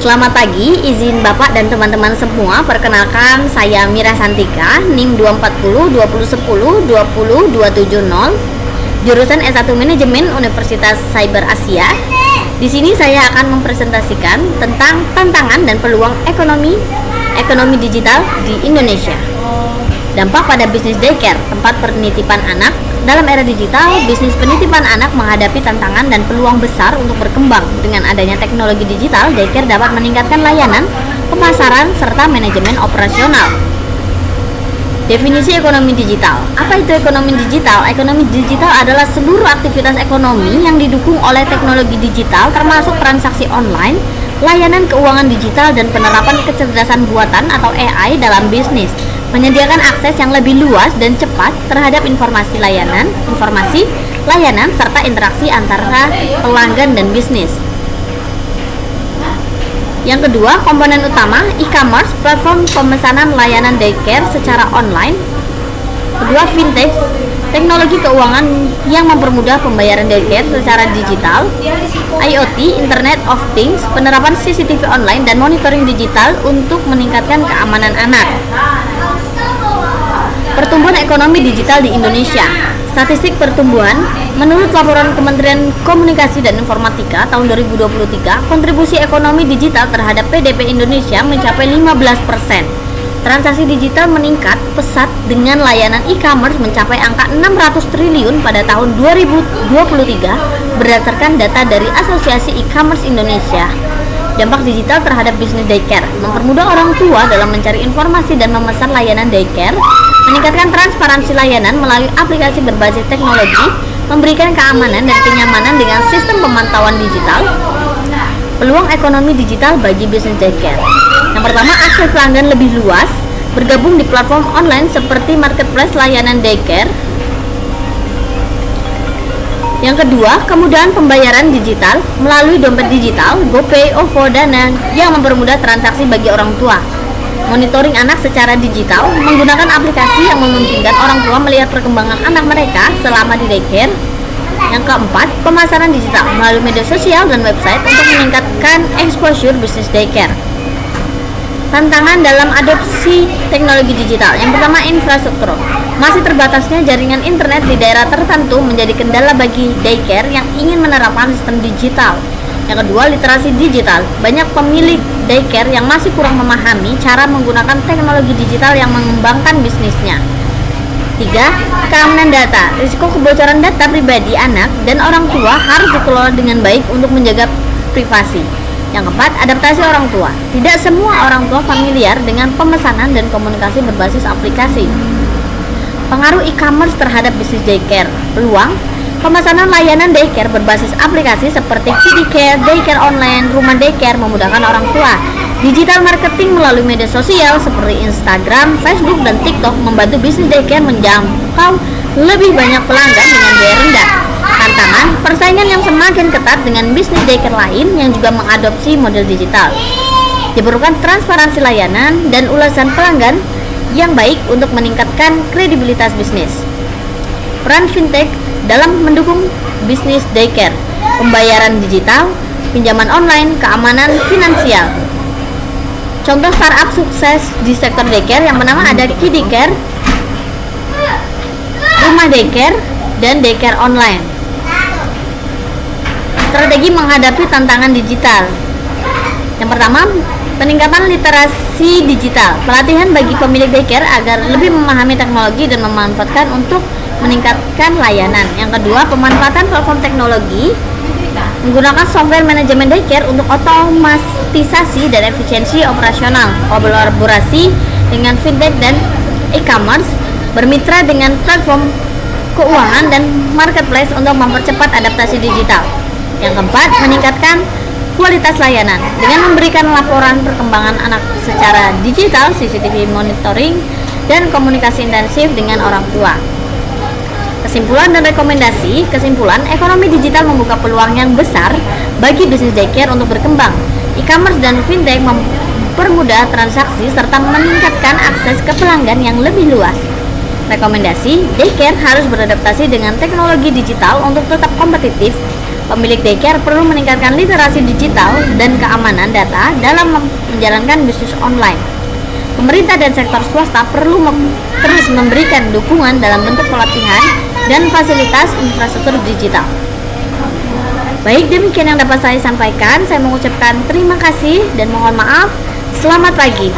Selamat pagi, izin Bapak dan teman-teman semua, perkenalkan saya Mira Santika, NIM 240 2010 20270, jurusan S1 Manajemen Universitas Cyber Asia. Di sini saya akan mempresentasikan tentang tantangan dan peluang ekonomi digital di Indonesia. Dampak pada bisnis daycare, tempat penitipan anak. Dalam era digital, bisnis penitipan anak menghadapi tantangan dan peluang besar untuk berkembang. Dengan adanya teknologi digital, daycare dapat meningkatkan layanan, pemasaran, serta manajemen operasional. Definisi ekonomi digital. Apa itu ekonomi digital? Ekonomi digital adalah seluruh aktivitas ekonomi yang didukung oleh teknologi digital, termasuk transaksi online, layanan keuangan digital, dan penerapan kecerdasan buatan atau AI dalam bisnis. Menyediakan akses yang lebih luas dan cepat terhadap informasi layanan, serta interaksi antara pelanggan dan bisnis. Yang kedua, komponen utama, e-commerce, platform pemesanan layanan daycare secara online. Kedua, fintech, teknologi keuangan yang mempermudah pembayaran daycare secara digital. IoT, Internet of Things, penerapan CCTV online dan monitoring digital untuk meningkatkan keamanan anak. Pertumbuhan ekonomi digital di Indonesia. Statistik pertumbuhan, menurut laporan Kementerian Komunikasi dan Informatika tahun 2023, kontribusi ekonomi digital terhadap PDB Indonesia mencapai 15%. Transaksi digital meningkat pesat dengan layanan e-commerce mencapai angka 600 triliun pada tahun 2023 berdasarkan data dari Asosiasi E-commerce Indonesia. Dampak digital terhadap bisnis daycare, mempermudah orang tua dalam mencari informasi dan memesan layanan daycare, meningkatkan transparansi layanan melalui aplikasi berbasis teknologi, memberikan keamanan dan kenyamanan dengan sistem pemantauan digital. Peluang ekonomi digital bagi bisnis daycare. Yang pertama, akses pelanggan lebih luas, bergabung di platform online seperti marketplace layanan daycare. Yang kedua, kemudahan pembayaran digital melalui dompet digital, GoPay, OVO, Dana yang mempermudah transaksi bagi orang tua. Monitoring anak secara digital, menggunakan aplikasi yang memungkinkan orang tua melihat perkembangan anak mereka selama di daycare. Yang keempat, pemasaran digital melalui media sosial dan website untuk meningkatkan exposure bisnis daycare. Tantangan dalam adopsi teknologi digital. Yang pertama, infrastruktur. Masih terbatasnya jaringan internet di daerah tertentu menjadi kendala bagi daycare yang ingin menerapkan sistem digital. Yang kedua, literasi digital. Banyak pemilik daycare yang masih kurang memahami cara menggunakan teknologi digital yang mengembangkan bisnisnya. 3. Keamanan data. Risiko kebocoran data pribadi anak dan orang tua harus dikelola dengan baik untuk menjaga privasi. Yang keempat, adaptasi orang tua. Tidak semua orang tua familiar dengan pemesanan dan komunikasi berbasis aplikasi. Pengaruh e-commerce terhadap bisnis daycare. Peluang, pemesanan layanan daycare berbasis aplikasi seperti KidiCare, daycare online, rumah daycare memudahkan orang tua. Digital marketing melalui media sosial seperti Instagram, Facebook, dan TikTok membantu bisnis daycare menjangkau lebih banyak pelanggan dengan biaya rendah. Tantangan, persaingan yang semakin ketat dengan bisnis daycare lain yang juga mengadopsi model digital. Diperlukan transparansi layanan dan ulasan pelanggan yang baik untuk meningkatkan kredibilitas bisnis. Peran fintech dalam mendukung bisnis daycare, pembayaran digital, pinjaman online, keamanan finansial. Contoh startup sukses di sektor daycare yang pertama ada KidiCare, rumah daycare, dan daycare online. Strategi menghadapi tantangan digital. Yang pertama, peningkatan literasi digital. Pelatihan bagi pemilik daycare agar lebih memahami teknologi dan memanfaatkan untuk meningkatkan layanan. Yang kedua, pemanfaatan platform teknologi, menggunakan software manajemen daycare untuk otomatisasi dan efisiensi operasional. Kolaborasi dengan fintech dan e-commerce, bermitra dengan platform keuangan dan marketplace untuk mempercepat adaptasi digital. Yang keempat, meningkatkan kualitas layanan dengan memberikan laporan perkembangan anak secara digital, CCTV monitoring, dan komunikasi intensif dengan orang tua. Kesimpulan dan rekomendasi. Kesimpulan, ekonomi digital membuka peluang yang besar bagi bisnis daycare untuk berkembang. E-commerce dan fintech mempermudah transaksi serta meningkatkan akses ke pelanggan yang lebih luas. Rekomendasi, daycare harus beradaptasi dengan teknologi digital untuk tetap kompetitif, Pemilik daycare perlu meningkatkan literasi digital dan keamanan data dalam menjalankan bisnis online. Pemerintah dan sektor swasta perlu terus memberikan dukungan dalam bentuk pelatihan dan fasilitas infrastruktur digital. Baik, demikian yang dapat saya sampaikan. Saya mengucapkan terima kasih dan mohon maaf. Selamat pagi.